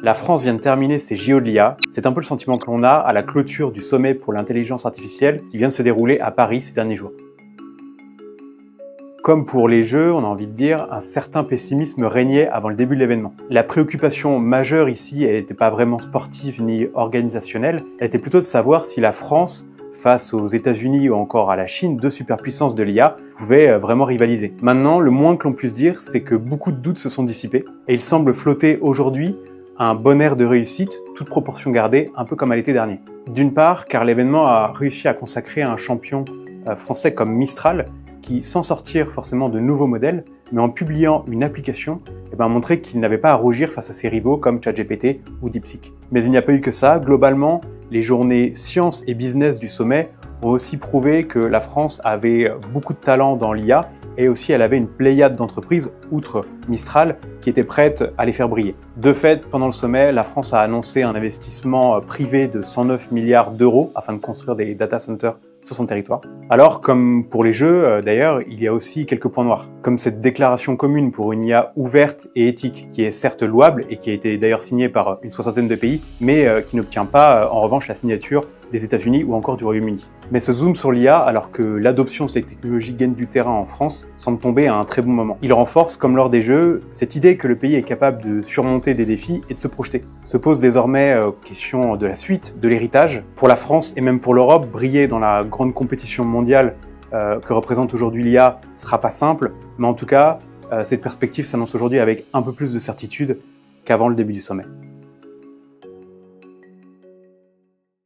La France vient de terminer ses JO de l'IA. C'est un peu le sentiment que l'on a à la clôture du sommet pour l'intelligence artificielle qui vient de se dérouler à Paris ces derniers jours. Comme pour les Jeux, on a envie de dire, un certain pessimisme régnait avant le début de l'événement. La préoccupation majeure ici, elle n'était pas vraiment sportive ni organisationnelle, elle était plutôt de savoir si la France, face aux États-Unis ou encore à la Chine, deux superpuissances de l'IA, pouvait vraiment rivaliser. Maintenant, le moins que l'on puisse dire, c'est que beaucoup de doutes se sont dissipés et il semble flotter aujourd'hui un bon air de réussite, toute proportion gardée, un peu comme à l'été dernier. D'une part, car l'événement a réussi à consacrer un champion français comme Mistral, qui, sans sortir forcément de nouveaux modèles, mais en publiant une application, a montré qu'il n'avait pas à rougir face à ses rivaux comme ChatGPT ou DeepSeek. Mais il n'y a pas eu que ça. Globalement, les journées sciences et business du sommet ont aussi prouvé que la France avait beaucoup de talent dans l'IA et aussi elle avait une pléiade d'entreprises, outre Mistral, qui étaient prêtes à les faire briller. De fait, pendant le sommet, la France a annoncé un investissement privé de 109 milliards d'euros afin de construire des data centers sur son territoire. Alors, comme pour les Jeux, d'ailleurs, il y a aussi quelques points noirs, comme cette déclaration commune pour une IA ouverte et éthique, qui est certes louable et qui a été d'ailleurs signée par une soixantaine de pays, mais qui n'obtient pas, en revanche, la signature des États-Unis ou encore du Royaume-Uni. Mais ce zoom sur l'IA, alors que l'adoption de ces technologies gagne du terrain en France, semble tomber à un très bon moment. Il renforce, comme lors des Jeux, cette idée que le pays est capable de surmonter des défis et de se projeter. Se pose désormais question de la suite, de l'héritage. Pour la France et même pour l'Europe, briller dans la grande compétition mondiale que représente aujourd'hui l'IA sera pas simple, mais en tout cas, cette perspective s'annonce aujourd'hui avec un peu plus de certitude qu'avant le début du sommet.